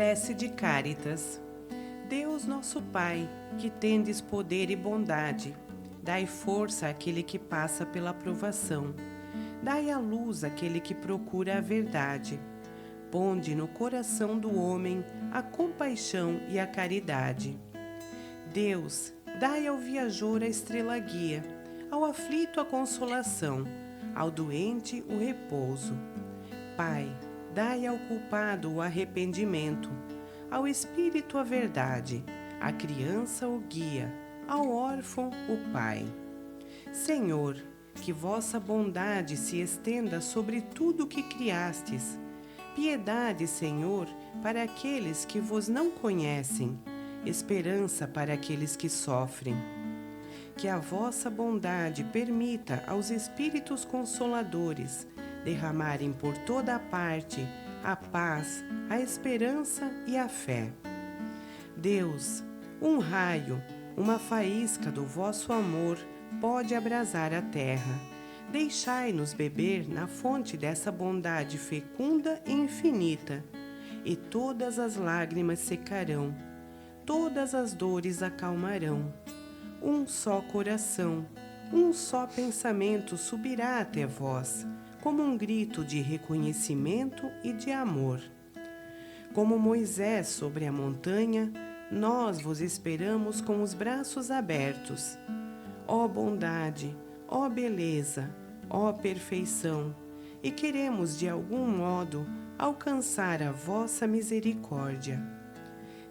Prece de Cáritas. Deus nosso Pai, que tendes poder e bondade, dai força àquele que passa pela provação, dai a luz àquele que procura a verdade. Ponde no coração do homem a compaixão e a caridade. Deus, dai ao viajor a estrela guia, ao aflito a consolação, ao doente o repouso. Pai, dai ao culpado o arrependimento, ao espírito a verdade, à criança o guia, ao órfão o pai. Senhor, que vossa bondade se estenda sobre tudo o que criastes. Piedade, Senhor, para aqueles que vos não conhecem, esperança para aqueles que sofrem. Que a vossa bondade permita aos Espíritos Consoladores derramarem por toda a parte a paz, a esperança e a fé. Deus, um raio, uma faísca do vosso amor pode abrasar a terra. Deixai-nos beber na fonte dessa bondade fecunda e infinita, e todas as lágrimas secarão, todas as dores acalmarão. Um só coração, um só pensamento subirá até vós, como um grito de reconhecimento e de amor. Como Moisés sobre a montanha, nós vos esperamos com os braços abertos. Ó bondade, ó beleza, ó perfeição, e queremos de algum modo alcançar a vossa misericórdia.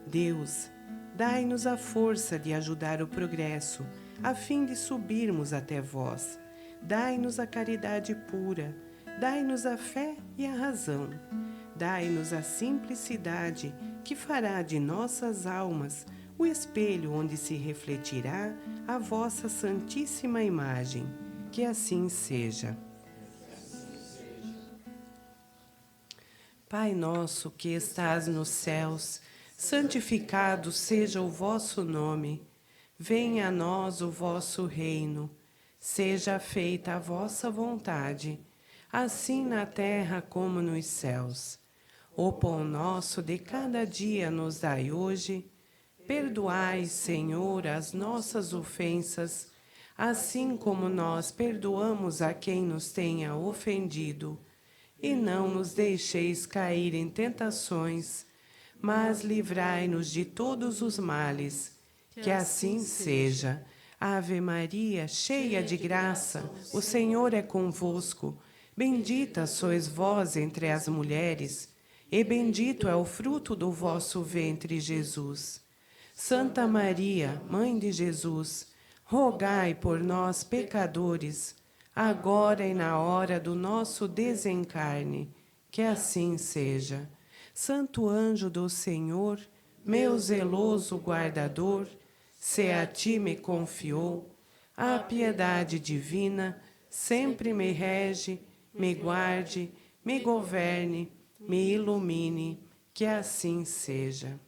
Deus, dai-nos a força de ajudar o progresso, a fim de subirmos até vós. Dai-nos a caridade pura, dai-nos a fé e a razão. Dai-nos a simplicidade que fará de nossas almas o espelho onde se refletirá a vossa santíssima imagem. Que assim seja. Pai nosso que estás nos céus, santificado seja o vosso nome. Venha a nós o vosso reino. Seja feita a vossa vontade, assim na terra como nos céus. O pão nosso de cada dia nos dai hoje. Perdoai, Senhor, as nossas ofensas, assim como nós perdoamos a quem nos tenha ofendido. E não nos deixeis cair em tentações, mas livrai-nos de todos os males. Que assim seja. Ave Maria, cheia de graça, o Senhor é convosco. Bendita sois vós entre as mulheres, e bendito é o fruto do vosso ventre, Jesus. Santa Maria, Mãe de Jesus, rogai por nós, pecadores, agora e na hora do nosso desencarne. Que assim seja. Santo anjo do Senhor, meu zeloso guardador, se a ti me confiou, a piedade divina sempre me rege, me guarde, me governe, me ilumine, que assim seja.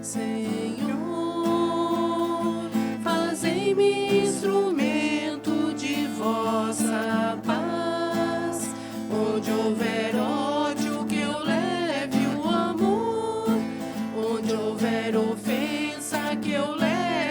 Senhor, fazei-me instrumento de vossa paz. Onde houver ódio, que eu leve o amor. Onde houver ofensa, que eu leve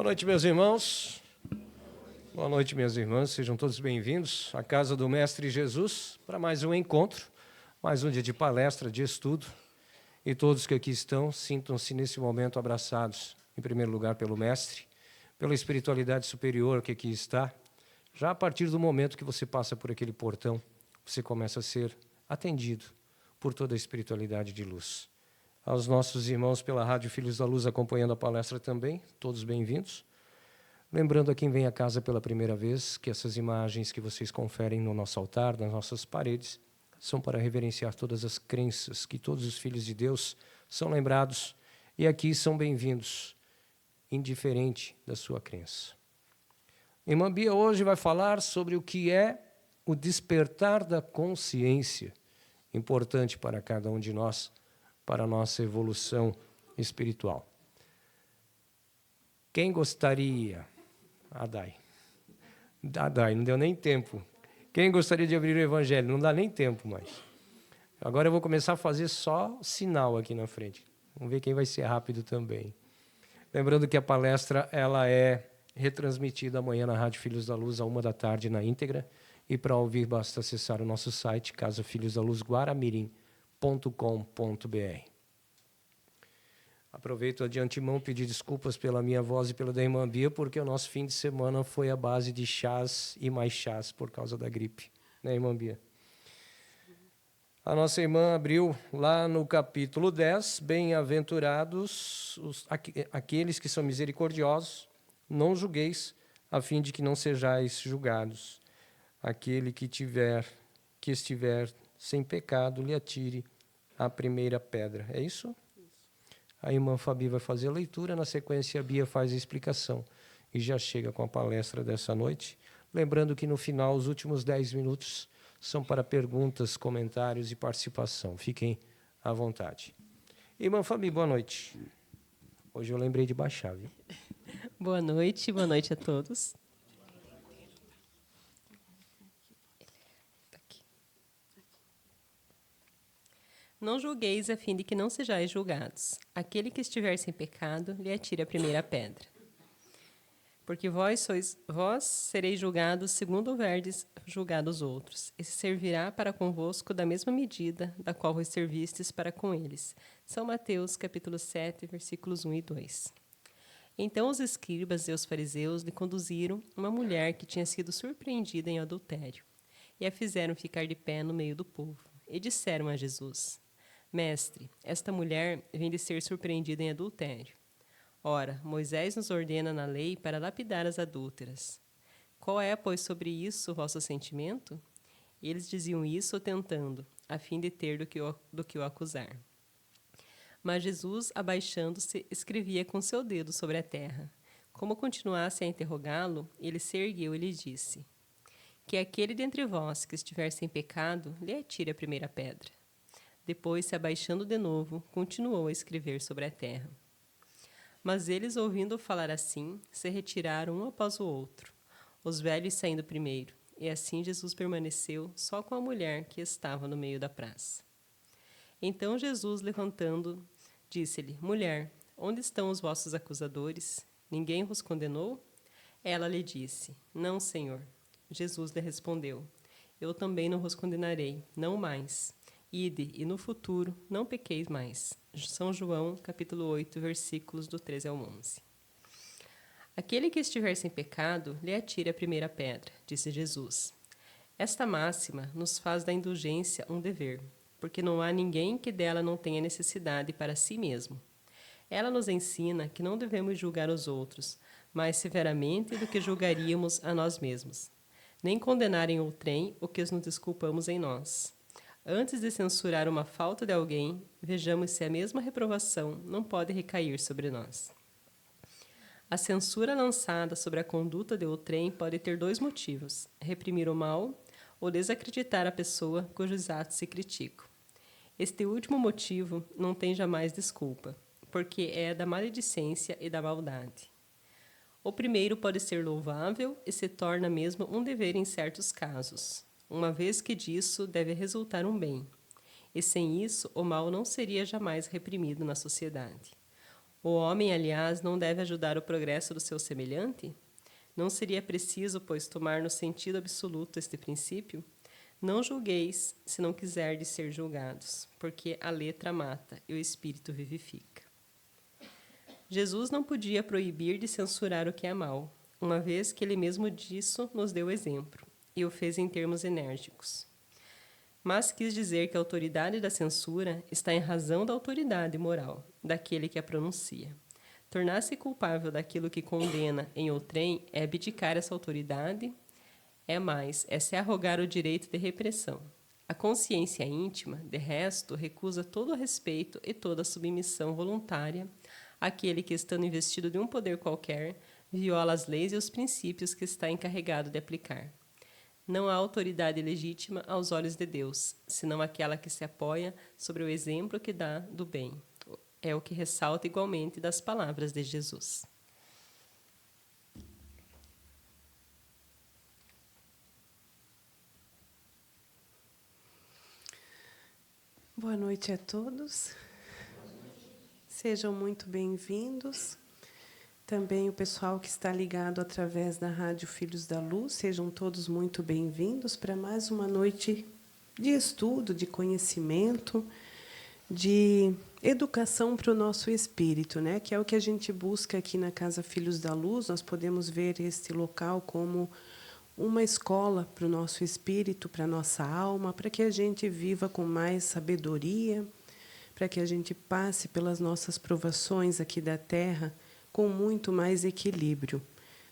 Boa noite, meus irmãos. Boa noite, minhas irmãs. Sejam todos bem-vindos à casa do Mestre Jesus para mais um encontro, mais um dia de palestra, de estudo. E todos que aqui estão, sintam-se nesse momento abraçados, em primeiro lugar, pelo Mestre, pela espiritualidade superior que aqui está. Já a partir do momento que você passa por aquele portão, você começa a ser atendido por toda a espiritualidade de luz. Aos nossos irmãos pela Rádio Filhos da Luz acompanhando a palestra também, todos bem-vindos. Lembrando a quem vem à casa pela primeira vez que essas imagens que vocês conferem no nosso altar, nas nossas paredes, são para reverenciar todas as crenças, que todos os filhos de Deus são lembrados e aqui são bem-vindos, indiferente da sua crença. Irmã Bia hoje vai falar sobre o que é o despertar da consciência, importante para cada um de nós, para a nossa evolução espiritual. Quem gostaria? Adai, não deu nem tempo. Quem gostaria de abrir o Evangelho? Não dá nem tempo mais. Agora eu vou começar a fazer só sinal aqui na frente. Vamos ver quem vai ser rápido também. Lembrando que a palestra ela é retransmitida amanhã na Rádio Filhos da Luz, à 13h na íntegra. E para ouvir, basta acessar o nosso site, casafilhosdaluzguaramirim.com.br. Aproveito de antemão pedir desculpas pela minha voz e pela da irmã Bia, porque o nosso fim de semana foi à base de chás e mais chás por causa da gripe. Né, irmã Bia? A nossa irmã abriu lá no capítulo 10, bem-aventurados aqueles que são misericordiosos, não julgueis, a fim de que não sejais julgados. Aquele que estiver sem pecado, lhe atire a primeira pedra. É isso? A irmã Fabi vai fazer a leitura, na sequência a Bia faz a explicação e já chega com a palestra dessa noite. Lembrando que no final, os últimos 10 minutos são para perguntas, comentários e participação. Fiquem à vontade. Irmã Fabi, boa noite. Hoje eu lembrei de baixar, viu? Boa noite a todos. Não julgueis a fim de que não sejais julgados. Aquele que estiver sem pecado, lhe atire a primeira pedra. Porque vós sereis julgados segundo houverdes julgado os outros, e se servirá para convosco da mesma medida da qual vos servistes para com eles. São Mateus, capítulo 7, versículos 1 e 2. Então os escribas e os fariseus lhe conduziram uma mulher que tinha sido surpreendida em adultério, e a fizeram ficar de pé no meio do povo, e disseram a Jesus: Mestre, esta mulher vem de ser surpreendida em adultério. Ora, Moisés nos ordena na lei para lapidar as adúlteras. Qual é, pois, sobre isso o vosso sentimento? Eles diziam isso tentando, a fim de ter do que o acusar. Mas Jesus, abaixando-se, escrevia com seu dedo sobre a terra. Como continuasse a interrogá-lo, ele se ergueu e lhe disse: Que aquele dentre vós que estiver sem pecado, lhe atire a primeira pedra. Depois, se abaixando de novo, continuou a escrever sobre a terra. Mas eles, ouvindo-o falar assim, se retiraram um após o outro, os velhos saindo primeiro, e assim Jesus permaneceu só com a mulher que estava no meio da praça. Então Jesus, levantando, disse-lhe: Mulher, onde estão os vossos acusadores? Ninguém vos condenou? Ela lhe disse: Não, Senhor. Jesus lhe respondeu: Eu também não vos condenarei, não mais. Ide, e no futuro não pequeis mais. São João, capítulo 8, versículos do 13 ao 11. Aquele que estiver sem pecado, lhe atire a primeira pedra, disse Jesus. Esta máxima nos faz da indulgência um dever, porque não há ninguém que dela não tenha necessidade para si mesmo. Ela nos ensina que não devemos julgar os outros, mais severamente do que julgaríamos a nós mesmos, nem condenar em outrem o que nos desculpamos em nós. Antes de censurar uma falta de alguém, vejamos se a mesma reprovação não pode recair sobre nós. A censura lançada sobre a conduta de outrem pode ter dois motivos: reprimir o mal ou desacreditar a pessoa cujos atos se criticam. Este último motivo não tem jamais desculpa, porque é da maledicência e da maldade. O primeiro pode ser louvável e se torna mesmo um dever em certos casos, uma vez que disso deve resultar um bem. E sem isso, o mal não seria jamais reprimido na sociedade. O homem, aliás, não deve ajudar o progresso do seu semelhante? Não seria preciso, pois, tomar no sentido absoluto este princípio? Não julgueis, se não quiserdes ser julgados, porque a letra mata e o espírito vivifica. Jesus não podia proibir de censurar o que é mal, uma vez que ele mesmo disso nos deu exemplo, e o fez em termos enérgicos. Mas quis dizer que a autoridade da censura está em razão da autoridade moral daquele que a pronuncia. Tornar-se culpável daquilo que condena em outrem é abdicar essa autoridade, é se arrogar o direito de repressão. A consciência íntima, de resto, recusa todo o respeito e toda a submissão voluntária àquele que, estando investido de um poder qualquer, viola as leis e os princípios que está encarregado de aplicar. Não há autoridade legítima aos olhos de Deus, senão aquela que se apoia sobre o exemplo que dá do bem. É o que ressalta igualmente das palavras de Jesus. Boa noite a todos. Sejam muito bem-vindos. Também o pessoal que está ligado através da Rádio Filhos da Luz, sejam todos muito bem-vindos para mais uma noite de estudo, de conhecimento, de educação para o nosso espírito, né? Que é o que a gente busca aqui na Casa Filhos da Luz. Nós podemos ver este local como uma escola para o nosso espírito, para a nossa alma, para que a gente viva com mais sabedoria, para que a gente passe pelas nossas provações aqui da Terra com muito mais equilíbrio.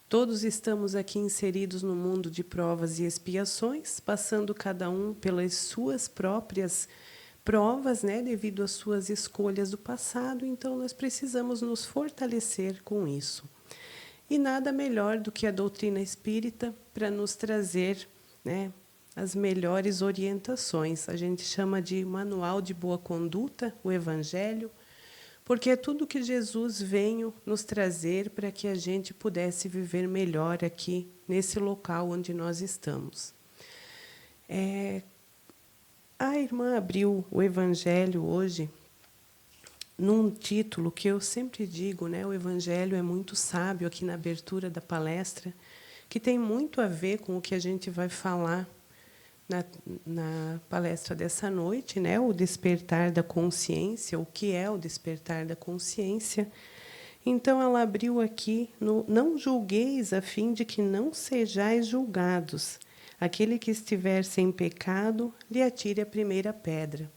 Todos estamos aqui inseridos no mundo de provas e expiações, passando cada um pelas suas próprias provas, né, devido às suas escolhas do passado. Então, nós precisamos nos fortalecer com isso. E nada melhor do que a doutrina espírita para nos trazer, né, as melhores orientações. A gente chama de manual de boa conduta, o Evangelho, porque é tudo que Jesus veio nos trazer para que a gente pudesse viver melhor aqui, nesse local onde nós estamos. A irmã abriu o Evangelho hoje num título que eu sempre digo, né? O Evangelho é muito sábio, aqui na abertura da palestra, que tem muito a ver com o que a gente vai falar na palestra dessa noite, né? O despertar da consciência, o que é o despertar da consciência. Então, ela abriu aqui no não julgueis a fim de que não sejais julgados. Aquele que estiver sem pecado, lhe atire a primeira pedra.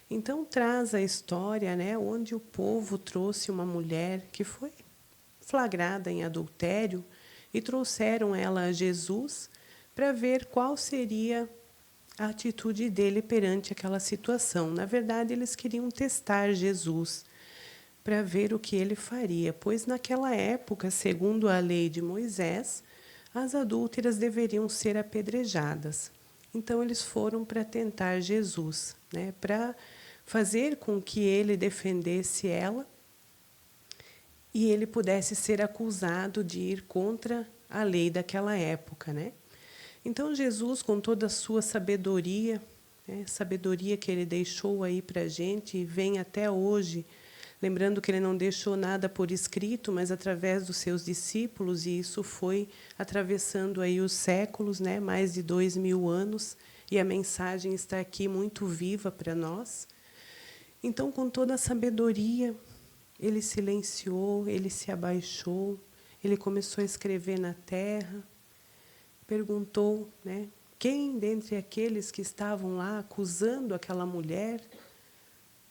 Então, traz a história, né, onde o povo trouxe uma mulher que foi flagrada em adultério e trouxeram ela a Jesus para ver qual seria a atitude dele perante aquela situação. Na verdade, eles queriam testar Jesus para ver o que ele faria, pois naquela época, segundo a lei de Moisés, as adúlteras deveriam ser apedrejadas. Então, eles foram para tentar Jesus, né, para fazer com que ele defendesse ela e ele pudesse ser acusado de ir contra a lei daquela época, né? Então, Jesus, com toda a sua sabedoria, né, sabedoria que ele deixou aí para a gente e vem até hoje, lembrando que ele não deixou nada por escrito, mas através dos seus discípulos, e isso foi atravessando aí os séculos, né, mais de 2000 anos, e a mensagem está aqui muito viva para nós. Então, com toda a sabedoria, ele silenciou, ele se abaixou, ele começou a escrever na terra, perguntou, né, quem dentre aqueles que estavam lá acusando aquela mulher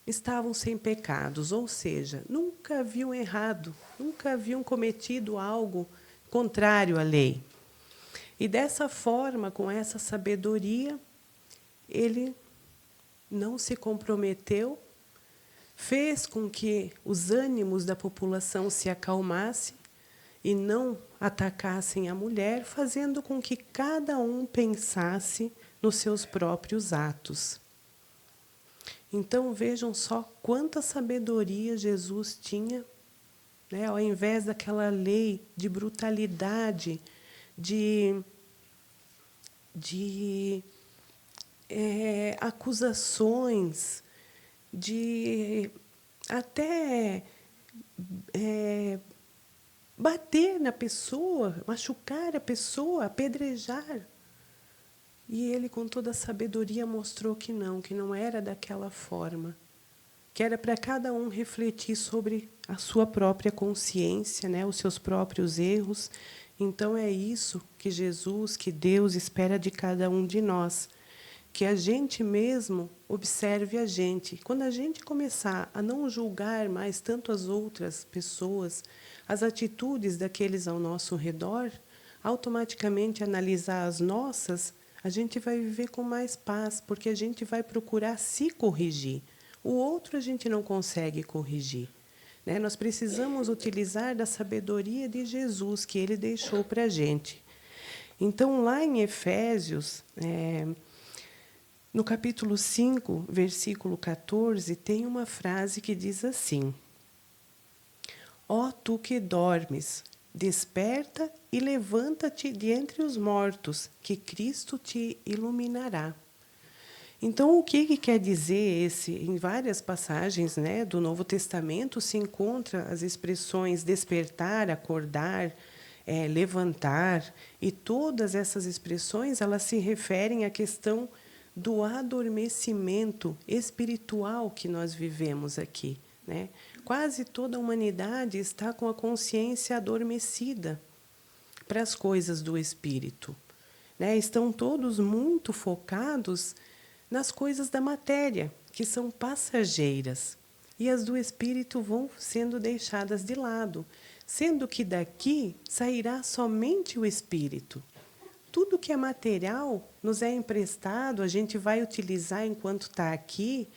estavam sem pecados, ou seja, nunca haviam errado, nunca haviam cometido algo contrário à lei. E dessa forma, com essa sabedoria, ele não se comprometeu, fez com que os ânimos da população se acalmassem e não atacassem a mulher, fazendo com que cada um pensasse nos seus próprios atos. Então, vejam só quanta sabedoria Jesus tinha, né? Ao invés daquela lei de brutalidade, de acusações, de até bater na pessoa, machucar a pessoa, apedrejar. E ele, com toda a sabedoria, mostrou que não era daquela forma, que era para cada um refletir sobre a sua própria consciência, né, os seus próprios erros. Então, é isso que Jesus, que Deus espera de cada um de nós, que a gente mesmo observe a gente. Quando a gente começar a não julgar mais tanto as outras pessoas, as atitudes daqueles ao nosso redor, automaticamente analisar as nossas, a gente vai viver com mais paz, porque a gente vai procurar se corrigir. O outro a gente não consegue corrigir, né? Nós precisamos utilizar da sabedoria de Jesus, que ele deixou para a gente. Então, lá em Efésios, no capítulo 5, versículo 14, tem uma frase que diz assim: Ó tu que dormes, desperta e levanta-te de entre os mortos, que Cristo te iluminará. Então, o que quer dizer esse? Em várias passagens, né, do Novo Testamento se encontra as expressões despertar, acordar, levantar, e todas essas expressões elas se referem à questão do adormecimento espiritual que nós vivemos aqui, né? Quase toda a humanidade está com a consciência adormecida para as coisas do espírito, né? Estão todos muito focados nas coisas da matéria, que são passageiras, e as do espírito vão sendo deixadas de lado, sendo que daqui sairá somente o espírito. Tudo que é material nos é emprestado, a gente vai utilizar enquanto está aqui,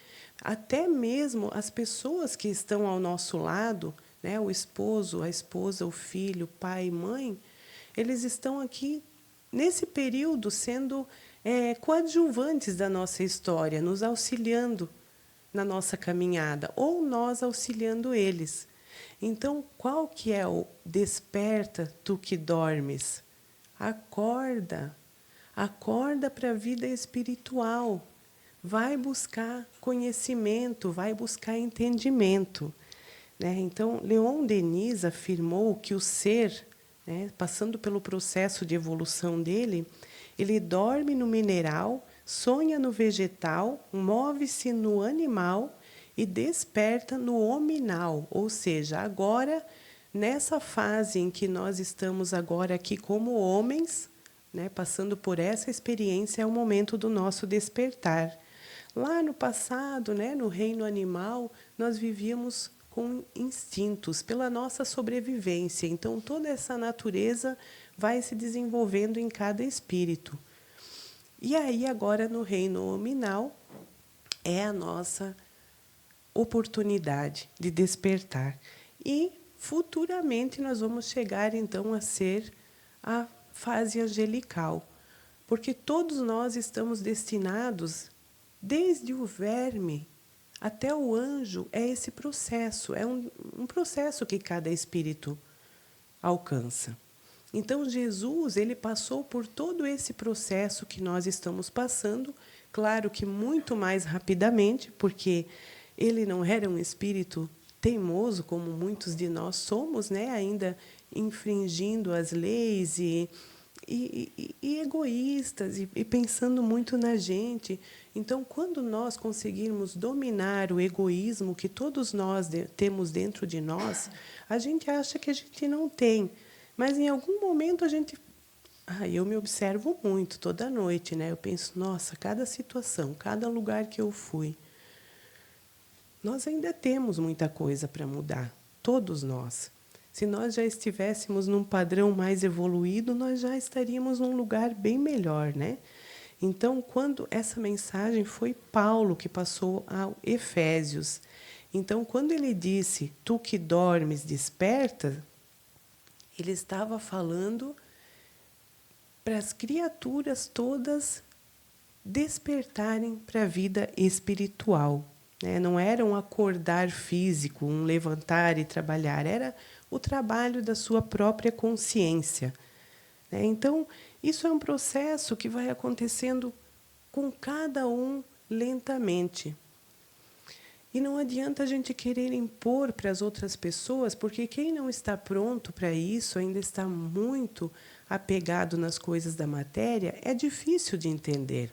até mesmo as pessoas que estão ao nosso lado, né, o esposo, a esposa, o filho, pai e mãe, eles estão aqui nesse período sendo coadjuvantes da nossa história, nos auxiliando na nossa caminhada, ou nós auxiliando eles. Então, qual que é o desperta, tu que dormes? Acorda, acorda para a vida espiritual, vai buscar conhecimento, vai buscar entendimento, né? Então, Leon Denis afirmou que o ser, né, passando pelo processo de evolução dele, ele dorme no mineral, sonha no vegetal, move-se no animal e desperta no hominal, ou seja, agora, nessa fase em que nós estamos agora aqui como homens, né, passando por essa experiência, é o momento do nosso despertar. Lá no passado, né, no reino animal, nós vivíamos com instintos, pela nossa sobrevivência. Então, toda essa natureza vai se desenvolvendo em cada espírito. E aí, agora, no reino hominal, é a nossa oportunidade de despertar. E, futuramente, nós vamos chegar, então, a ser a fase angelical. Porque todos nós estamos destinados, desde o verme até o anjo, é esse processo. É um processo que cada espírito alcança. Então, Jesus, ele passou por todo esse processo que nós estamos passando, claro que muito mais rapidamente, porque ele não era um espírito teimoso, como muitos de nós somos, né? Ainda infringindo as leis e egoístas, e pensando muito na gente. Então, quando nós conseguirmos dominar o egoísmo que todos nós temos dentro de nós, a gente acha que a gente não tem. Mas, em algum momento, a gente... eu me observo muito, toda noite, né? Eu penso, nossa, cada situação, cada lugar que eu fui, nós ainda temos muita coisa para mudar, todos nós. Se nós já estivéssemos num padrão mais evoluído, nós já estaríamos num lugar bem melhor, né? Então, quando essa mensagem foi Paulo que passou a Efésios. Então, quando ele disse, tu que dormes, desperta, ele estava falando para as criaturas todas despertarem para a vida espiritual, né? Não era um acordar físico, um levantar e trabalhar, era o trabalho da sua própria consciência, né? Então, isso é um processo que vai acontecendo com cada um lentamente. E não adianta a gente querer impor para as outras pessoas, porque quem não está pronto para isso, ainda está muito apegado nas coisas da matéria, é difícil de entender.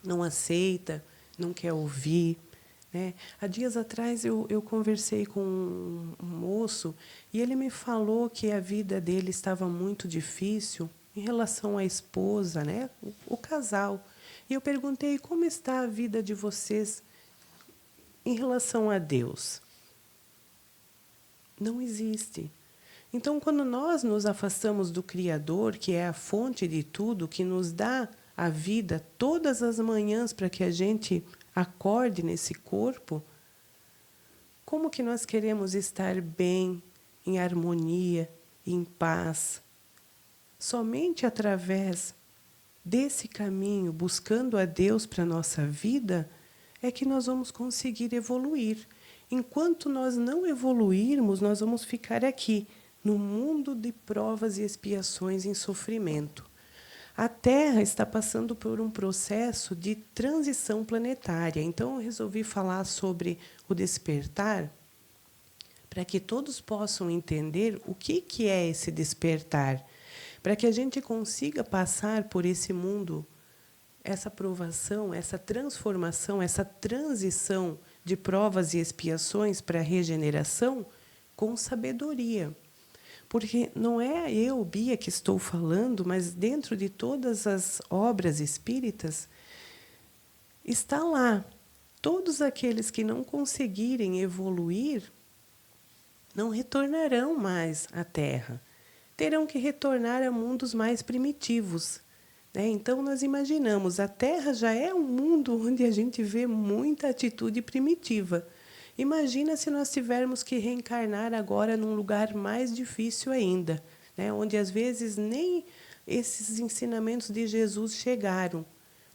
Não aceita, não quer ouvir. Né? Há dias atrás eu conversei com um moço e ele me falou que a vida dele estava muito difícil em relação à esposa, né? O casal. E eu perguntei, como está a vida de vocês em relação a Deus? Não existe. Então, quando nós nos afastamos do Criador, que é a fonte de tudo, que nos dá a vida todas as manhãs para que a gente acorde nesse corpo, como que nós queremos estar bem, em harmonia, em paz? Somente através desse caminho, buscando a Deus para a nossa vida, é que nós vamos conseguir evoluir. Enquanto nós não evoluirmos, nós vamos ficar aqui, no mundo de provas e expiações em sofrimento. A Terra está passando por um processo de transição planetária. Então, eu resolvi falar sobre o despertar, para que todos possam entender o que é esse despertar, para que a gente consiga passar por esse mundo, essa provação, essa transformação, essa transição de provas e expiações para a regeneração com sabedoria. Porque não é eu, Bia, que estou falando, mas dentro de todas as obras espíritas, está lá. Todos aqueles que não conseguirem evoluir não retornarão mais à Terra. Terão que retornar a mundos mais primitivos. Né? Então, nós imaginamos, a Terra já é um mundo onde a gente vê muita atitude primitiva. Imagina se nós tivermos que reencarnar agora num lugar mais difícil ainda, né? Onde às vezes nem esses ensinamentos de Jesus chegaram.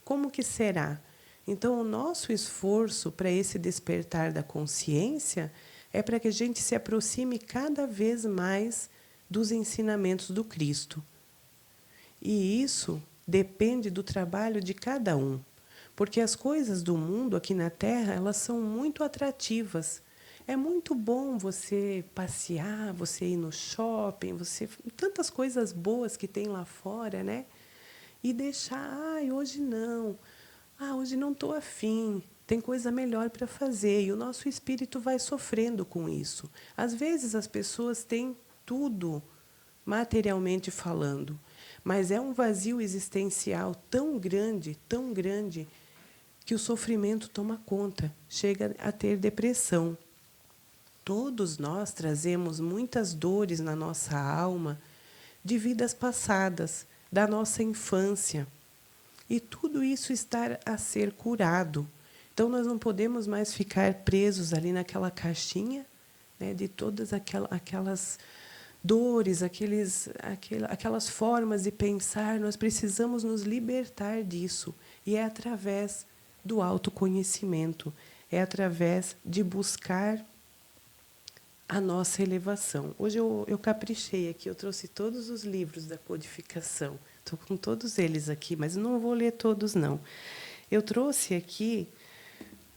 Como que será? Então, o nosso esforço para esse despertar da consciência é para que a gente se aproxime cada vez mais dos ensinamentos do Cristo. E isso depende do trabalho de cada um. Porque as coisas do mundo aqui na Terra, elas são muito atrativas. É muito bom você passear, você ir no shopping, você tantas coisas boas que tem lá fora, né? E deixar, hoje não. Hoje não estou afim. Tem coisa melhor para fazer. E o nosso espírito vai sofrendo com isso. Às vezes as pessoas têm tudo, materialmente falando, mas é um vazio existencial tão grande, que o sofrimento toma conta, chega a ter depressão. Todos nós trazemos muitas dores na nossa alma de vidas passadas, da nossa infância. E tudo isso está a ser curado. Então, nós não podemos mais ficar presos ali naquela caixinha, né, de todas aquelas dores, aquelas formas de pensar. Nós precisamos nos libertar disso. E é através do autoconhecimento, é através de buscar a nossa elevação. Hoje eu caprichei aqui, eu trouxe todos os livros da codificação. Estou com todos eles aqui, mas não vou ler todos, não. Eu trouxe aqui,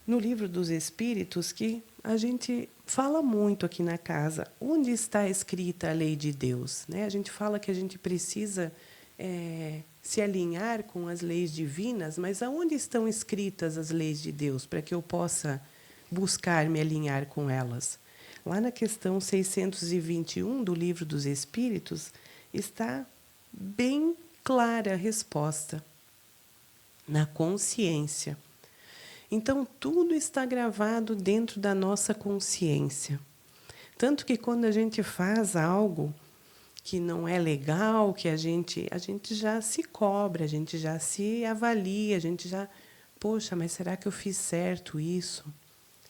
no Livro dos Espíritos, que a gente fala muito aqui na casa. Onde está escrita a lei de Deus? Né? A gente fala que a gente precisa se alinhar com as leis divinas, mas aonde estão escritas as leis de Deus, para que eu possa buscar me alinhar com elas? Lá na questão 621 do Livro dos Espíritos, está bem clara a resposta. Na consciência. Então, tudo está gravado dentro da nossa consciência. Tanto que quando a gente faz algo que não é legal, que a gente já se cobra, a gente já se avalia, a gente já, poxa, mas será que eu fiz certo isso?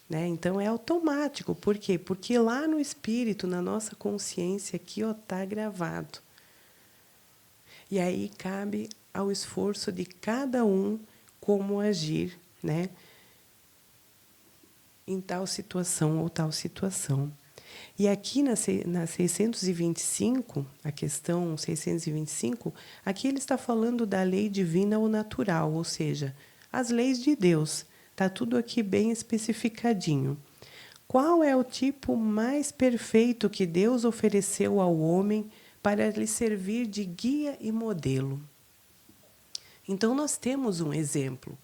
Né? Então, é automático. Por quê? Porque lá no espírito, na nossa consciência, aqui está gravado. E aí cabe ao esforço de cada um como agir, né, em tal situação ou tal situação. E aqui na 625, a questão 625, aqui ele está falando da lei divina ou natural, ou seja, as leis de Deus. Está tudo aqui bem especificadinho. Qual é o tipo mais perfeito que Deus ofereceu ao homem para lhe servir de guia e modelo? Então, nós temos um exemplo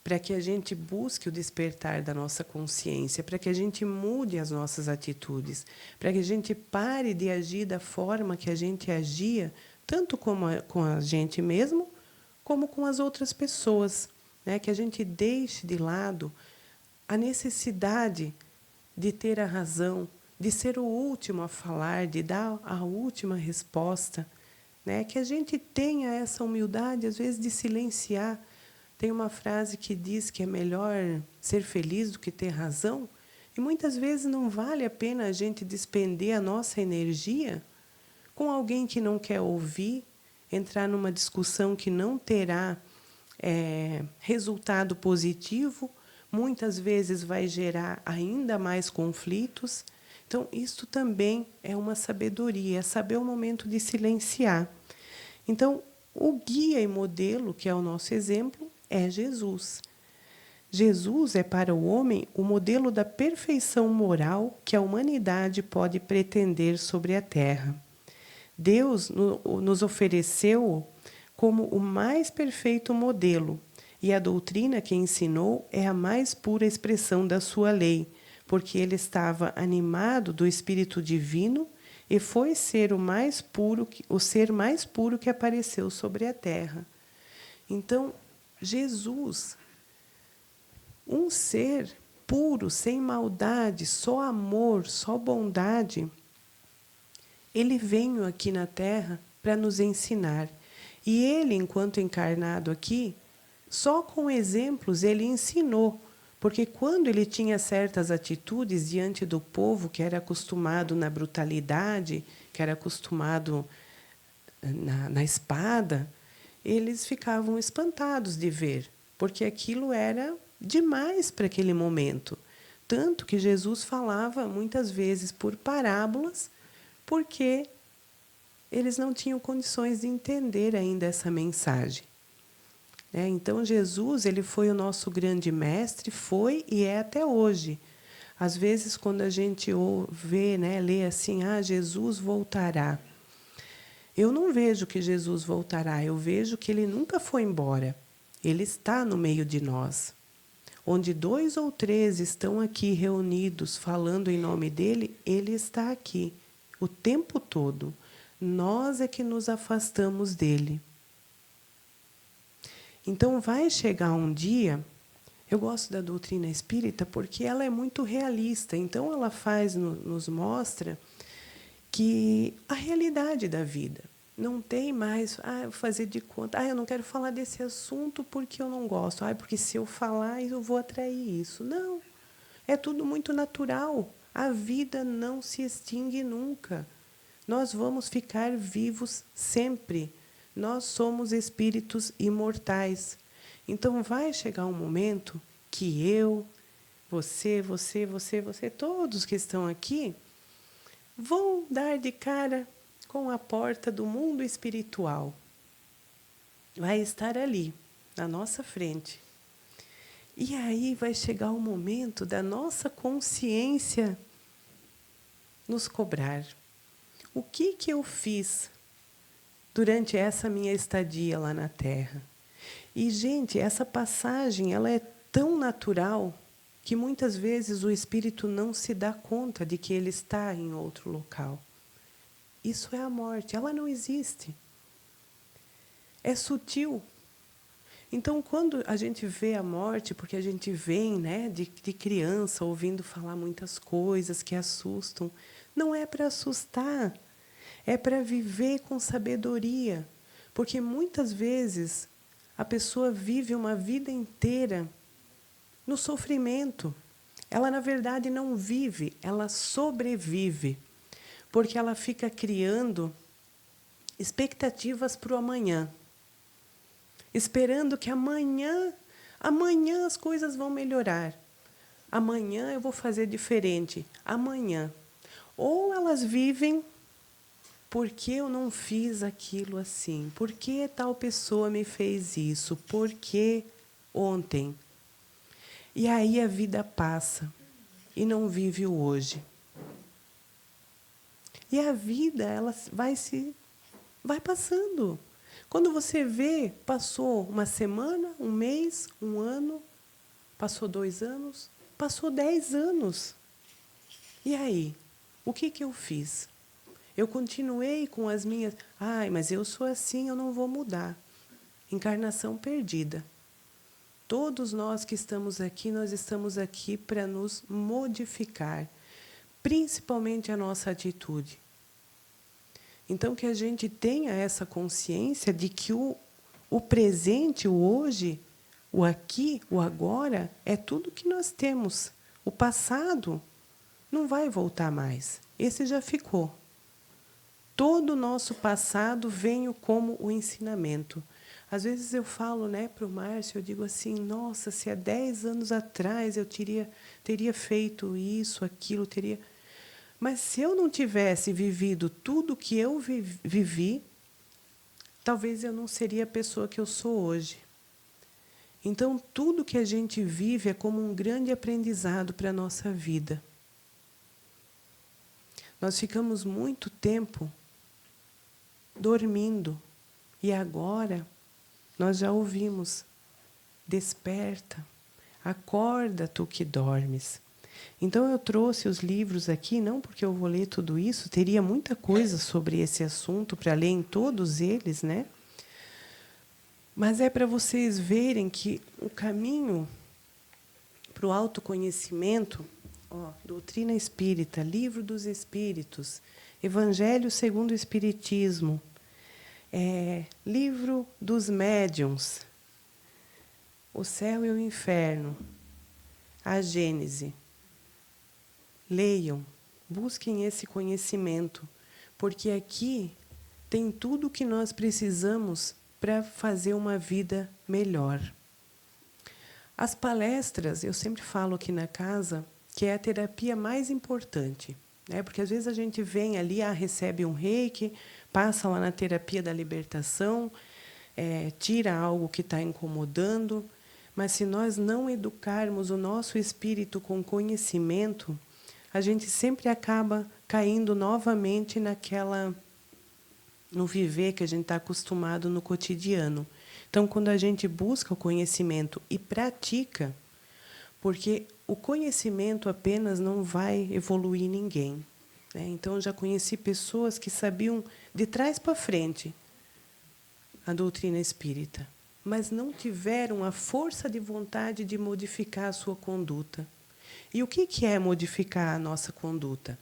para que a gente busque o despertar da nossa consciência, para que a gente mude as nossas atitudes, para que a gente pare de agir da forma que a gente agia, tanto com a gente mesmo, como com as outras pessoas, né? Que a gente deixe de lado a necessidade de ter a razão, de ser o último a falar, de dar a última resposta, né? Que a gente tenha essa humildade, às vezes, de silenciar. Tem uma frase que diz que é melhor ser feliz do que ter razão, e muitas vezes não vale a pena a gente despender a nossa energia com alguém que não quer ouvir, entrar numa discussão que não terá resultado positivo, muitas vezes vai gerar ainda mais conflitos. Então, isso também é uma sabedoria, é saber o momento de silenciar. Então, o guia e modelo, que é o nosso exemplo, é Jesus. Jesus é para o homem o modelo da perfeição moral que a humanidade pode pretender sobre a Terra. Deus nos ofereceu como o mais perfeito modelo, e a doutrina que ensinou é a mais pura expressão da sua lei, porque ele estava animado do Espírito Divino e foi ser o ser mais puro que apareceu sobre a terra. Então, Jesus, um ser puro, sem maldade, só amor, só bondade, ele veio aqui na Terra para nos ensinar. E ele, enquanto encarnado aqui, só com exemplos ele ensinou, porque quando ele tinha certas atitudes diante do povo que era acostumado na brutalidade, que era acostumado na espada, eles ficavam espantados de ver, porque aquilo era demais para aquele momento. Tanto que Jesus falava muitas vezes por parábolas, porque eles não tinham condições de entender ainda essa mensagem. Então, Jesus, ele foi o nosso grande mestre, foi e é até hoje. Às vezes, quando a gente vê, lê assim, Jesus voltará. Eu não vejo que Jesus voltará, eu vejo que ele nunca foi embora. Ele está no meio de nós. Onde 2 ou 3 estão aqui reunidos, falando em nome dele, ele está aqui, o tempo todo. Nós é que nos afastamos dele. Então, vai chegar um dia. Eu gosto da doutrina espírita porque ela é muito realista. Então, ela nos mostra que a realidade da vida não tem mais, eu vou fazer de conta, eu não quero falar desse assunto porque eu não gosto, porque se eu falar eu vou atrair isso. Não, é tudo muito natural. A vida não se extingue nunca. Nós vamos ficar vivos sempre. Nós somos espíritos imortais. Então, vai chegar um momento que eu, você, todos que estão aqui, vão dar de cara com a porta do mundo espiritual. Vai estar ali, na nossa frente. E aí vai chegar o momento da nossa consciência nos cobrar. O que eu fiz durante essa minha estadia lá na Terra? E, gente, essa passagem ela é tão natural que muitas vezes o espírito não se dá conta de que ele está em outro local. Isso é a morte, ela não existe. É sutil. Então, quando a gente vê a morte, porque a gente vem de criança ouvindo falar muitas coisas que assustam, não é para assustar, é para viver com sabedoria. Porque muitas vezes a pessoa vive uma vida inteira no sofrimento. Ela, na verdade, não vive, ela sobrevive. Porque ela fica criando expectativas para o amanhã. Esperando que amanhã as coisas vão melhorar. Amanhã eu vou fazer diferente. Amanhã. Ou elas vivem porque eu não fiz aquilo assim. Por que tal pessoa me fez isso? Por que ontem? E aí a vida passa e não vive o hoje. E a vida, ela vai passando. Quando você vê, passou uma semana, um mês, um ano, passou 2 anos, passou 10 anos. E aí? O que eu fiz? Eu continuei com as minhas... Ai, mas eu sou assim, eu não vou mudar. Encarnação perdida. Todos nós que estamos aqui, nós estamos aqui para nos modificar, principalmente a nossa atitude. Então, que a gente tenha essa consciência de que o presente, o hoje, o aqui, o agora, é tudo que nós temos. O passado não vai voltar mais. Esse já ficou. Todo o nosso passado vem como o ensinamento. Às vezes eu falo, né, para o Márcio, eu digo assim, nossa, se há 10 anos atrás eu teria feito isso, aquilo, teria... Mas se eu não tivesse vivido tudo que eu vivi, talvez eu não seria a pessoa que eu sou hoje. Então, tudo que a gente vive é como um grande aprendizado para a nossa vida. Nós ficamos muito tempo dormindo. E agora, nós já ouvimos, desperta, acorda tu que dormes. Então, eu trouxe os livros aqui, não porque eu vou ler tudo isso, teria muita coisa sobre esse assunto para ler em todos eles, né? Mas é para vocês verem que o caminho para o autoconhecimento, Doutrina Espírita, Livro dos Espíritos, Evangelho segundo o Espiritismo, Livro dos Médiuns, O Céu e o Inferno, a Gênese. Leiam, busquem esse conhecimento, porque aqui tem tudo o que nós precisamos para fazer uma vida melhor. As palestras, eu sempre falo aqui na casa, que é a terapia mais importante, né? Porque às vezes a gente vem ali, recebe um reiki, passa lá na terapia da libertação, tira algo que está incomodando, mas se nós não educarmos o nosso espírito com conhecimento, a gente sempre acaba caindo novamente no viver que a gente está acostumado no cotidiano. Então, quando a gente busca o conhecimento e pratica, porque o conhecimento apenas não vai evoluir ninguém, né? Então, eu já conheci pessoas que sabiam de trás para frente a doutrina espírita, mas não tiveram a força de vontade de modificar a sua conduta. E o que é modificar a nossa conduta?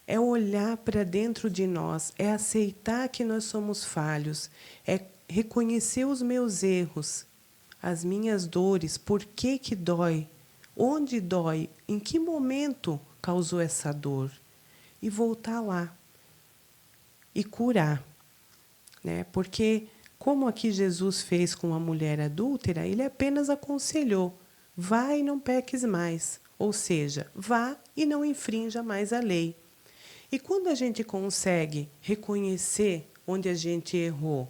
É olhar para dentro de nós, é aceitar que nós somos falhos, é reconhecer os meus erros, as minhas dores, por que dói, onde dói, em que momento causou essa dor, e voltar lá e curar, né? Porque, como aqui Jesus fez com a mulher adúltera, ele apenas aconselhou, vá e não peques mais, ou seja, vá e não infrinja mais a lei. E quando a gente consegue reconhecer onde a gente errou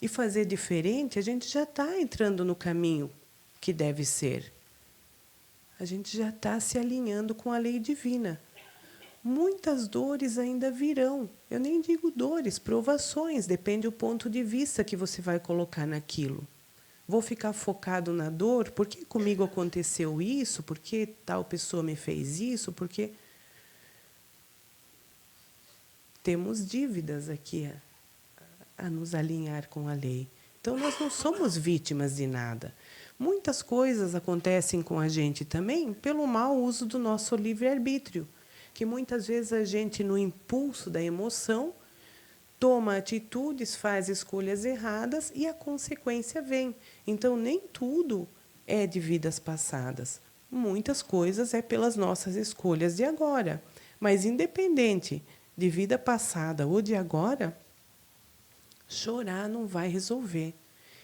e fazer diferente, a gente já está entrando no caminho que deve ser. A gente já está se alinhando com a lei divina. Muitas dores ainda virão. Eu nem digo dores, provações, depende do ponto de vista que você vai colocar naquilo. Vou ficar focado na dor, por que comigo aconteceu isso? Por que tal pessoa me fez isso? Porque temos dívidas aqui a nos alinhar com a lei. Então, nós não somos vítimas de nada. Muitas coisas acontecem com a gente também pelo mau uso do nosso livre-arbítrio, que muitas vezes a gente, no impulso da emoção, toma atitudes, faz escolhas erradas e a consequência vem. Então, nem tudo é de vidas passadas. Muitas coisas é pelas nossas escolhas de agora. Mas, independente de vida passada ou de agora, chorar não vai resolver.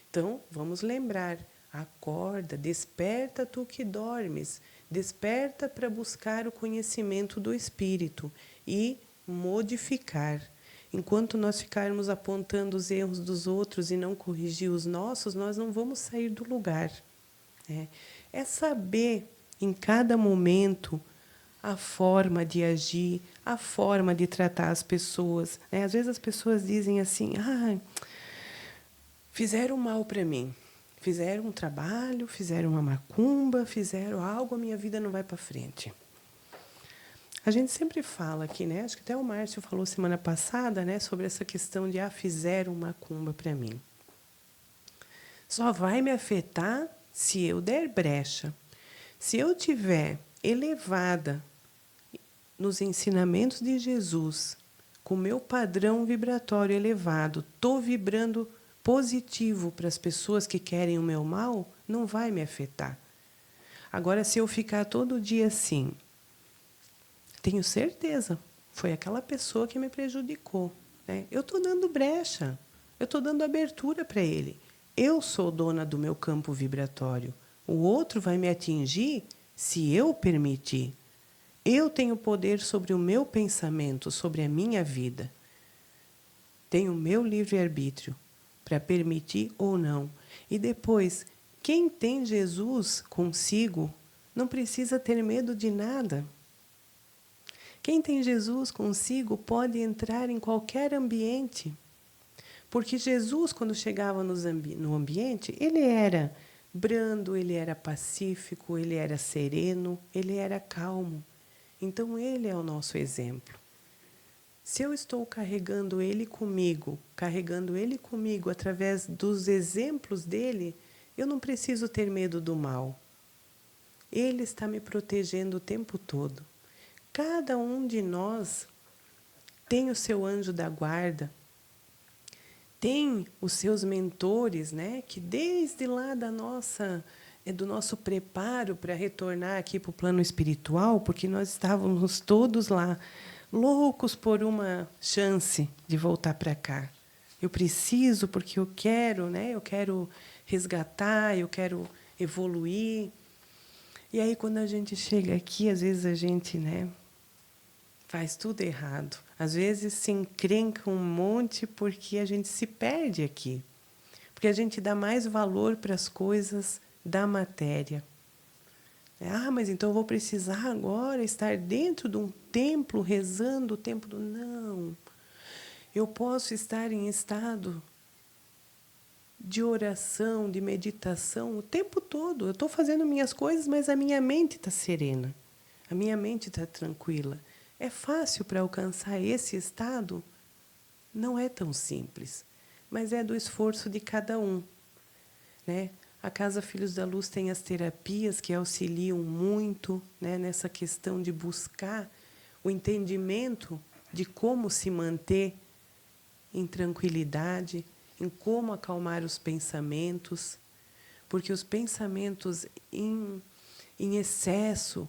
Então, vamos lembrar, acorda, desperta tu que dormes, desperta para buscar o conhecimento do Espírito e modificar. Enquanto nós ficarmos apontando os erros dos outros e não corrigir os nossos, nós não vamos sair do lugar. né? É saber, em cada momento, a forma de agir, a forma de tratar as pessoas, né? Às vezes as pessoas dizem assim: ah, fizeram mal para mim, fizeram um trabalho, fizeram uma macumba, fizeram algo, a minha vida não vai para frente. A gente sempre fala aqui, né? Acho que até o Márcio falou semana passada, né, sobre essa questão de fizeram macumba para mim. Só vai me afetar se eu der brecha. Se eu tiver elevada nos ensinamentos de Jesus, com o meu padrão vibratório elevado, estou vibrando positivo para as pessoas que querem o meu mal, não vai me afetar. Agora, se eu ficar todo dia assim, tenho certeza, foi aquela pessoa que me prejudicou, né? Eu estou dando brecha, eu estou dando abertura para ele. Eu sou dona do meu campo vibratório. O outro vai me atingir se eu permitir. Eu tenho poder sobre o meu pensamento, sobre a minha vida. Tenho o meu livre-arbítrio para permitir ou não. E depois, quem tem Jesus consigo não precisa ter medo de nada. Quem tem Jesus consigo pode entrar em qualquer ambiente. Porque Jesus, quando chegava no ambiente, ele era brando, ele era pacífico, ele era sereno, ele era calmo. Então, ele é o nosso exemplo. Se eu estou carregando ele comigo através dos exemplos dele, eu não preciso ter medo do mal. Ele está me protegendo o tempo todo. Cada um de nós tem o seu anjo da guarda, tem os seus mentores, né, que desde lá do nosso preparo para retornar aqui para o plano espiritual, porque nós estávamos todos lá, loucos por uma chance de voltar para cá. Eu preciso, porque eu quero, né, eu quero resgatar, eu quero evoluir. E aí, quando a gente chega aqui, às vezes a gente, né, faz tudo errado. Às vezes se encrenca um monte porque a gente se perde aqui. Porque a gente dá mais valor para as coisas da matéria. Ah, mas então eu vou precisar agora estar dentro de um templo rezando o tempo do... Não. Eu posso estar em estado de oração, de meditação o tempo todo. Eu estou fazendo minhas coisas, mas a minha mente está serena. A minha mente está tranquila. É fácil para alcançar esse estado? Não é tão simples, mas é do esforço de cada um, né? A Casa Filhos da Luz tem as terapias que auxiliam muito, né, nessa questão de buscar o entendimento de como se manter em tranquilidade, em como acalmar os pensamentos, porque os pensamentos em excesso,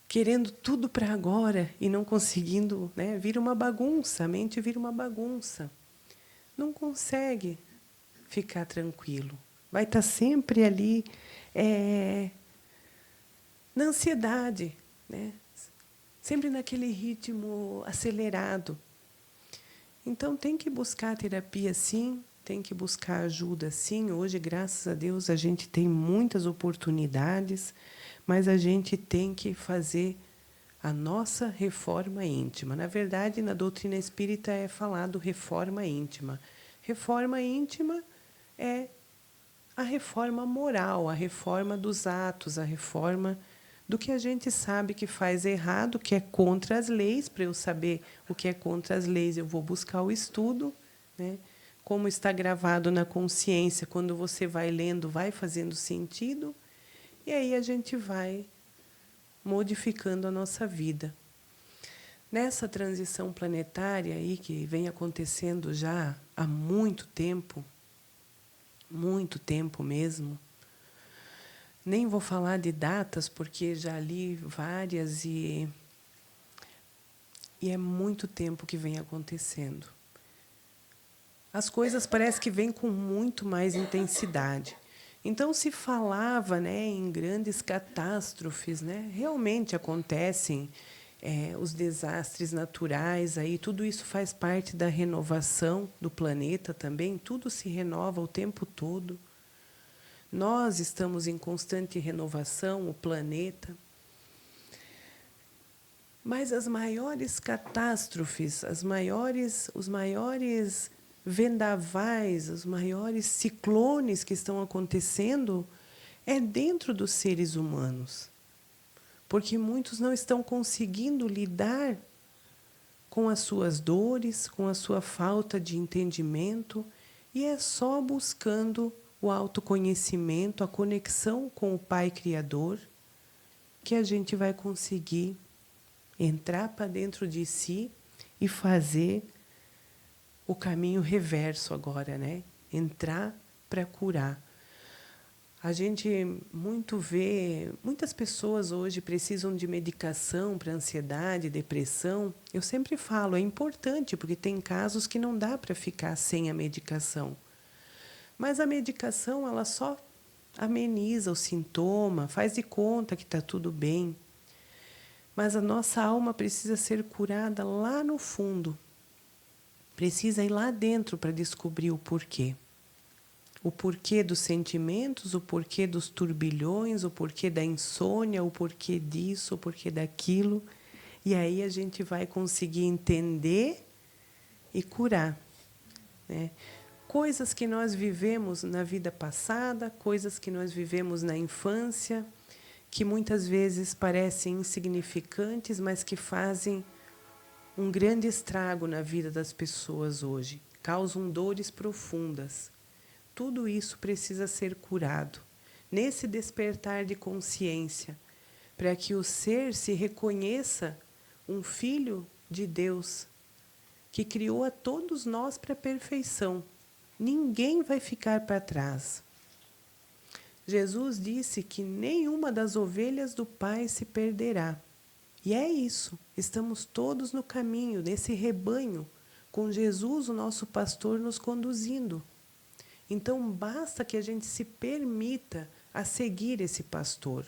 querendo tudo para agora e não conseguindo, né, vira uma bagunça, a mente vira uma bagunça. Não consegue ficar tranquilo. Vai estar sempre ali na ansiedade, né? Sempre naquele ritmo acelerado. Então, tem que buscar terapia, sim, tem que buscar ajuda, sim. Hoje, graças a Deus, a gente tem muitas oportunidades, mas a gente tem que fazer a nossa reforma íntima. Na verdade, na doutrina espírita é falado reforma íntima. Reforma íntima é a reforma moral, a reforma dos atos, a reforma do que a gente sabe que faz errado, que é contra as leis. Para eu saber o que é contra as leis, eu vou buscar o estudo, né? Como está gravado na consciência, quando você vai lendo, vai fazendo sentido, e aí a gente vai modificando a nossa vida. Nessa transição planetária aí, que vem acontecendo já há muito tempo mesmo, nem vou falar de datas, porque já li várias e é muito tempo que vem acontecendo. As coisas parecem que vêm com muito mais intensidade. Então, se falava, né, em grandes catástrofes, né? Realmente acontecem os desastres naturais, aí, tudo isso faz parte da renovação do planeta também, tudo se renova o tempo todo. Nós estamos em constante renovação, o planeta. Mas as maiores catástrofes, os maiores vendavais, os maiores ciclones que estão acontecendo é dentro dos seres humanos. Porque muitos não estão conseguindo lidar com as suas dores, com a sua falta de entendimento, e é só buscando o autoconhecimento, a conexão com o Pai Criador, que a gente vai conseguir entrar para dentro de si e fazer o caminho reverso agora, né? Entrar para curar. A gente muitas pessoas hoje precisam de medicação para ansiedade, depressão. Eu sempre falo, é importante, porque tem casos que não dá para ficar sem a medicação. Mas a medicação, ela só ameniza o sintoma, faz de conta que está tudo bem. Mas a nossa alma precisa ser curada lá no fundo. Precisa ir lá dentro para descobrir o porquê. O porquê dos sentimentos, o porquê dos turbilhões, o porquê da insônia, o porquê disso, o porquê daquilo. E aí a gente vai conseguir entender e curar, né? Coisas que nós vivemos na vida passada, coisas que nós vivemos na infância, que muitas vezes parecem insignificantes, mas que fazem um grande estrago na vida das pessoas hoje, causam dores profundas. Tudo isso precisa ser curado nesse despertar de consciência, para que o ser se reconheça um filho de Deus, que criou a todos nós para a perfeição. Ninguém vai ficar para trás. Jesus disse que nenhuma das ovelhas do Pai se perderá. E é isso, estamos todos no caminho, nesse rebanho, com Jesus, o nosso pastor, nos conduzindo. Então, basta que a gente se permita a seguir esse pastor.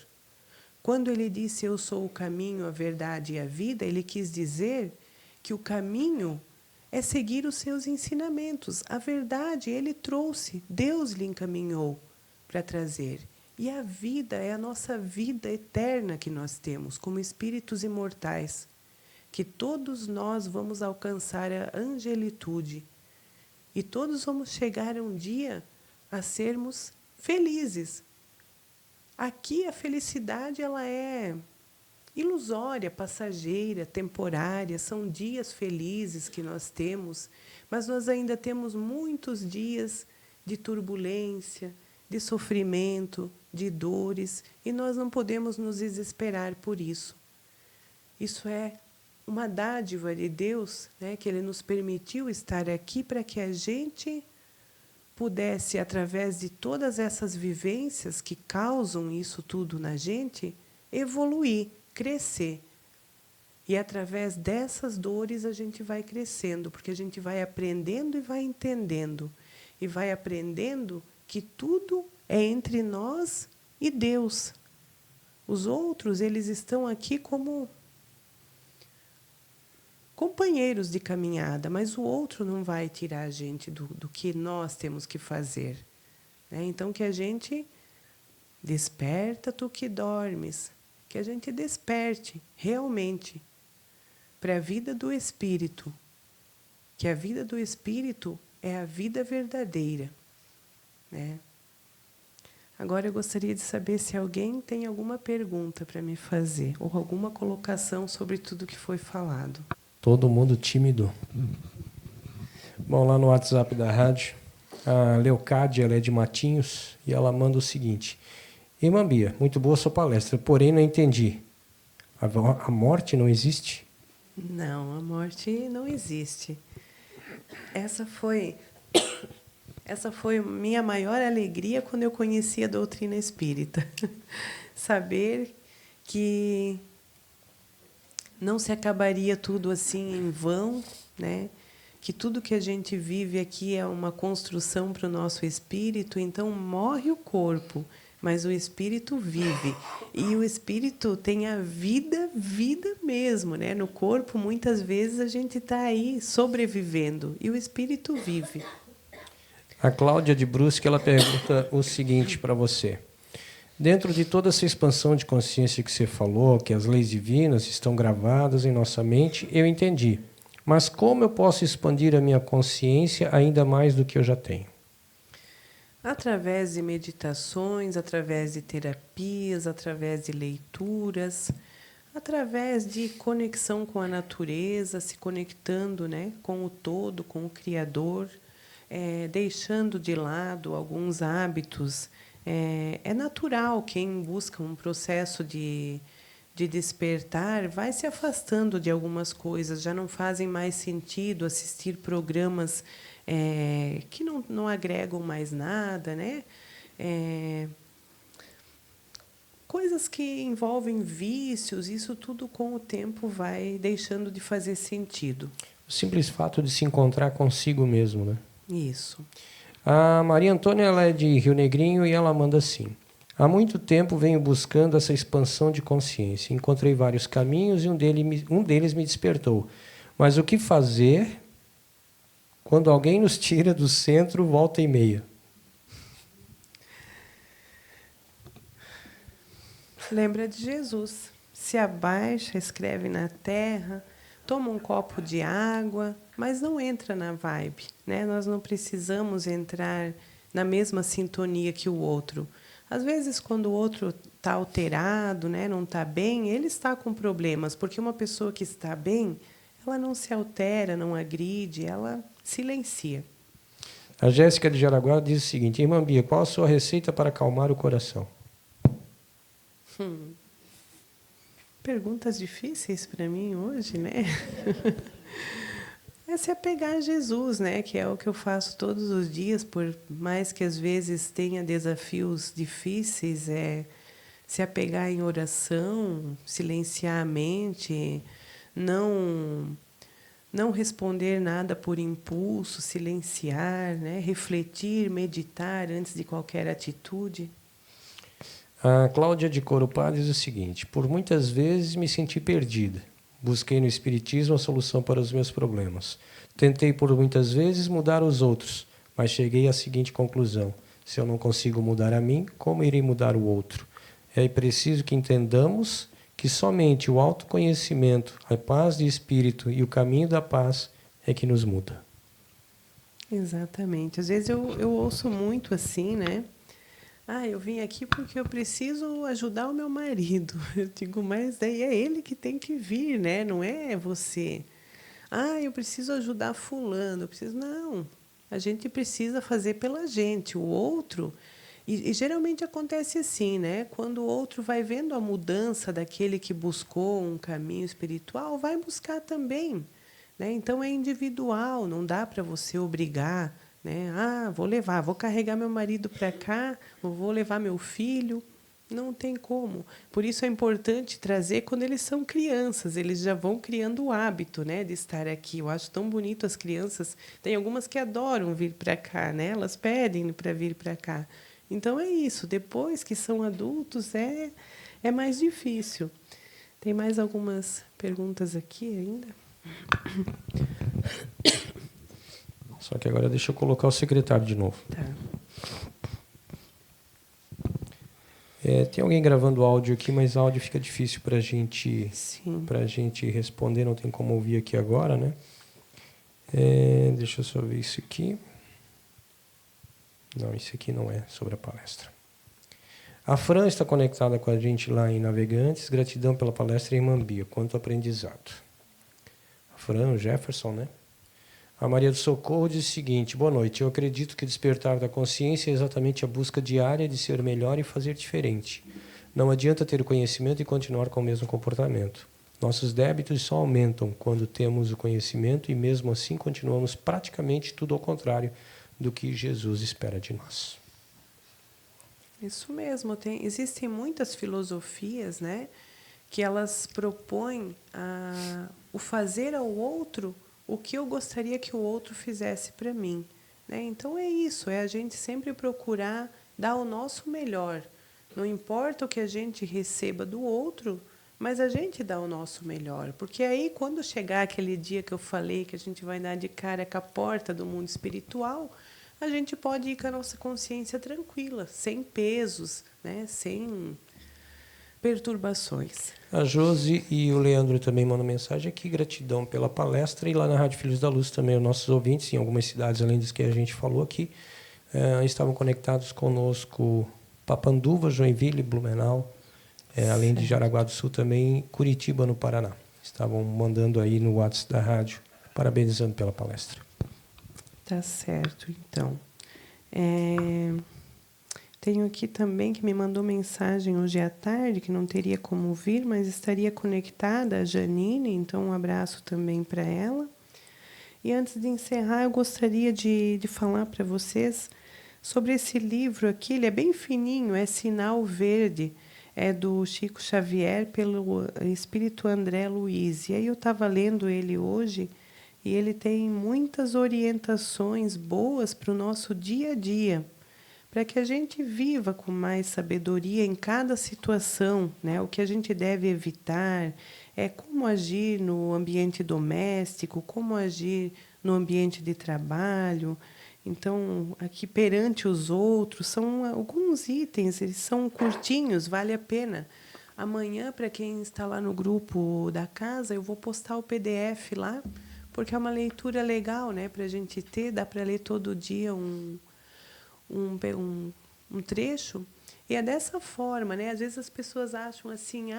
Quando ele disse, eu sou o caminho, a verdade e a vida, ele quis dizer que o caminho é seguir os seus ensinamentos. A verdade ele trouxe, Deus lhe encaminhou para trazer. E a vida é a nossa vida eterna que nós temos, como espíritos imortais, que todos nós vamos alcançar a angelitude. E todos vamos chegar um dia a sermos felizes. Aqui a felicidade ela é ilusória, passageira, temporária, são dias felizes que nós temos, mas nós ainda temos muitos dias de turbulência, de sofrimento, de dores, e nós não podemos nos desesperar por isso. Isso é uma dádiva de Deus, né, que Ele nos permitiu estar aqui para que a gente pudesse, através de todas essas vivências que causam isso tudo na gente, evoluir, crescer. E através dessas dores a gente vai crescendo, porque a gente vai aprendendo e vai entendendo. E vai aprendendo que tudo é entre nós e Deus. Os outros, eles estão aqui como companheiros de caminhada, mas o outro não vai tirar a gente do que nós temos que fazer, né? Então, que a gente desperta, tu que dormes, que a gente desperte realmente para a vida do Espírito, que a vida do Espírito é a vida verdadeira, né? Agora eu gostaria de saber se alguém tem alguma pergunta para me fazer, ou alguma colocação sobre tudo que foi falado. Todo mundo tímido. Bom, lá no WhatsApp da rádio, a Leocádia, ela é de Matinhos, e ela manda o seguinte: Irmã Bia, muito boa sua palestra, porém não entendi. A morte não existe? Não, a morte não existe. Essa foi minha maior alegria quando eu conheci a doutrina espírita. Saber que não se acabaria tudo assim em vão, né? Que tudo que a gente vive aqui é uma construção para o nosso espírito, então morre o corpo, mas o espírito vive. E o espírito tem a vida mesmo, né? No corpo, muitas vezes, a gente está aí sobrevivendo, e o espírito vive. A Cláudia de Brusque, ela pergunta o seguinte para você. Dentro de toda essa expansão de consciência que você falou, que as leis divinas estão gravadas em nossa mente, eu entendi. Mas como eu posso expandir a minha consciência ainda mais do que eu já tenho? Através de meditações, através de terapias, através de leituras, através de conexão com a natureza, se conectando, né, com o todo, com o Criador, deixando de lado alguns hábitos. É natural quem busca um processo de despertar vai se afastando de algumas coisas, já não fazem mais sentido assistir programas que não agregam mais nada, né? Coisas que envolvem vícios, isso tudo com o tempo vai deixando de fazer sentido. O simples fato de se encontrar consigo mesmo, né? Isso. A Maria Antônia, ela é de Rio Negrinho e ela manda assim. Há muito tempo venho buscando essa expansão de consciência. Encontrei vários caminhos e um deles me despertou. Mas o que fazer quando alguém nos tira do centro volta e meia? Lembra de Jesus. Se abaixa, escreve na terra, toma um copo de água, mas não entra na vibe, né? Nós não precisamos entrar na mesma sintonia que o outro. Às vezes, quando o outro está alterado, né, não está bem, ele está com problemas, porque uma pessoa que está bem, ela não se altera, não agride, ela silencia. A Jéssica de Jaraguá diz o seguinte: Irmã Bia, qual a sua receita para acalmar o coração? Perguntas difíceis para mim hoje, né? É se apegar a Jesus, né? Que é o que eu faço todos os dias, por mais que às vezes tenha desafios difíceis, se apegar em oração, silenciar a mente, não responder nada por impulso, silenciar, né? Refletir, meditar antes de qualquer atitude. A Cláudia de Corupá diz o seguinte: por muitas vezes me senti perdida. Busquei no Espiritismo a solução para os meus problemas. Tentei por muitas vezes mudar os outros, mas cheguei à seguinte conclusão: se eu não consigo mudar a mim, como irei mudar o outro? É preciso que entendamos que somente o autoconhecimento, a paz de espírito e o caminho da paz é que nos muda. Exatamente. Às vezes eu ouço muito assim, né? Eu vim aqui porque eu preciso ajudar o meu marido. Eu digo, mas daí é ele que tem que vir, né? Não é você. Eu preciso ajudar fulano. Não, a gente precisa fazer pela gente. O outro... E geralmente acontece assim, né? Quando o outro vai vendo a mudança daquele que buscou um caminho espiritual, vai buscar também, né? Então, é individual, não dá para você obrigar, né? Vou carregar meu marido para cá, vou levar meu filho. Não tem como. Por isso é importante trazer quando eles são crianças, eles já vão criando o hábito, né, de estar aqui. Eu acho tão bonito as crianças. Tem algumas que adoram vir para cá, né? Elas pedem para vir para cá. Então é isso. Depois que são adultos é mais difícil. Tem mais algumas perguntas aqui ainda? Só que agora deixa eu colocar o secretário de novo. Tá. Tem alguém gravando áudio aqui, mas áudio fica difícil para gente responder, não tem como ouvir aqui agora, né? Deixa eu só ver isso aqui. Não, isso aqui não é sobre a palestra. A Fran está conectada com a gente lá em Navegantes. Gratidão pela palestra, Irmã Bia. Quanto aprendizado. A Fran, o Jefferson, né? A Maria do Socorro diz o seguinte: boa noite. Eu acredito que despertar da consciência é exatamente a busca diária de ser melhor e fazer diferente. Não adianta ter o conhecimento e continuar com o mesmo comportamento. Nossos débitos só aumentam quando temos o conhecimento e mesmo assim continuamos praticamente tudo ao contrário do que Jesus espera de nós. Isso mesmo. Existem muitas filosofias, né, que elas propõem o fazer ao outro o que eu gostaria que o outro fizesse para mim, né? Então é isso, é a gente sempre procurar dar o nosso melhor. Não importa o que a gente receba do outro, mas a gente dá o nosso melhor. Porque aí, quando chegar aquele dia que eu falei, que a gente vai dar de cara com a porta do mundo espiritual, a gente pode ir com a nossa consciência tranquila, sem pesos, né? Sem perturbações. A Josi e o Leandro também mandam mensagem aqui, gratidão pela palestra, e lá na Rádio Filhos da Luz também os nossos ouvintes, em algumas cidades além das que a gente falou aqui, estavam conectados conosco Papanduva, Joinville, Blumenau, além de Jaraguá do Sul também, Curitiba, no Paraná. Estavam mandando aí no WhatsApp da rádio, parabenizando pela palestra. Tá certo, então. Tenho aqui também que me mandou mensagem hoje à tarde, que não teria como vir, mas estaria conectada, a Janine, então um abraço também para ela. E antes de encerrar, eu gostaria de falar para vocês sobre esse livro aqui. Ele é bem fininho, é Sinal Verde, é do Chico Xavier, pelo Espírito André Luiz. E aí eu estava lendo ele hoje, e ele tem muitas orientações boas para o nosso dia a dia, para que a gente viva com mais sabedoria em cada situação, né? O que a gente deve evitar, como agir no ambiente doméstico, como agir no ambiente de trabalho. Então, aqui perante os outros, são alguns itens, eles são curtinhos, vale a pena. Amanhã, para quem está lá no grupo da casa, eu vou postar o PDF lá, porque é uma leitura legal, né? Para a gente ter, dá para ler todo dia um trecho, e é dessa forma, né? Às vezes as pessoas acham assim,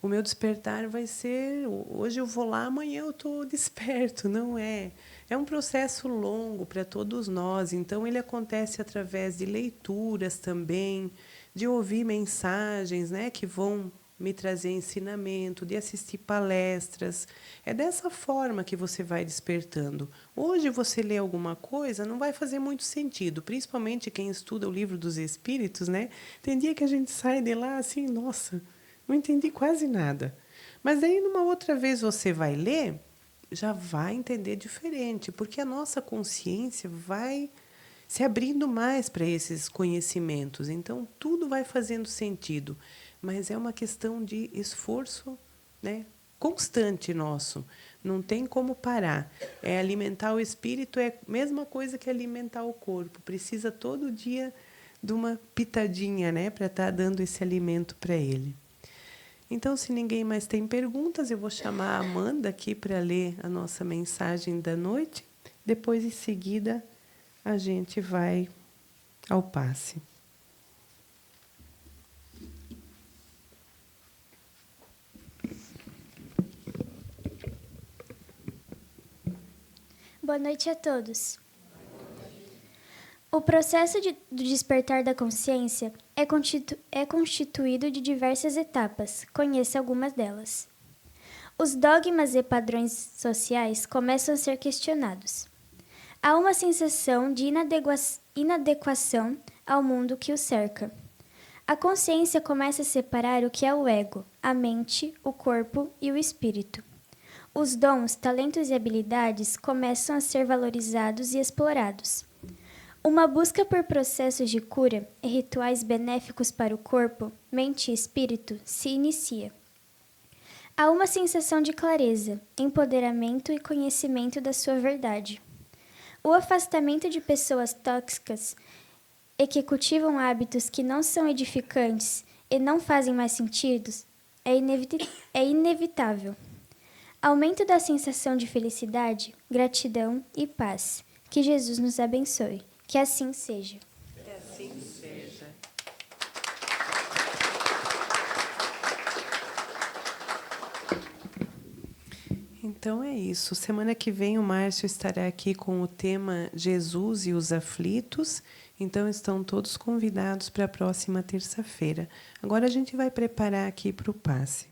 o meu despertar vai ser, hoje eu vou lá, amanhã eu estou desperto. Não é. É um processo longo para todos nós, então ele acontece através de leituras também, de ouvir mensagens, né, que vão me trazer ensinamento, de assistir palestras. É dessa forma que você vai despertando. Hoje você lê alguma coisa, não vai fazer muito sentido, principalmente quem estuda o Livro dos Espíritos, né? Tem dia que a gente sai de lá assim, nossa, não entendi quase nada. Mas aí, numa outra vez, você vai ler, já vai entender diferente, porque a nossa consciência vai se abrindo mais para esses conhecimentos. Então, tudo vai fazendo sentido. Mas é uma questão de esforço, né, constante nosso. Não tem como parar. Alimentar o espírito é a mesma coisa que alimentar o corpo. Precisa todo dia de uma pitadinha, né, para estar dando esse alimento para ele. Então, se ninguém mais tem perguntas, eu vou chamar a Amanda aqui para ler a nossa mensagem da noite. Depois, em seguida, a gente vai ao passe. Boa noite a todos. O processo do despertar da consciência é constituído de diversas etapas. Conheça algumas delas. Os dogmas e padrões sociais começam a ser questionados. Há uma sensação de inadequação ao mundo que o cerca. A consciência começa a separar o que é o ego, a mente, o corpo e o espírito. Os dons, talentos e habilidades começam a ser valorizados e explorados. Uma busca por processos de cura e rituais benéficos para o corpo, mente e espírito se inicia. Há uma sensação de clareza, empoderamento e conhecimento da sua verdade. O afastamento de pessoas tóxicas e que cultivam hábitos que não são edificantes e não fazem mais sentido é inevitável. Aumento da sensação de felicidade, gratidão e paz. Que Jesus nos abençoe. Que assim seja. Que assim seja. Então é isso. Semana que vem o Márcio estará aqui com o tema Jesus e os aflitos. Então estão todos convidados para a próxima terça-feira. Agora a gente vai preparar aqui para o passe.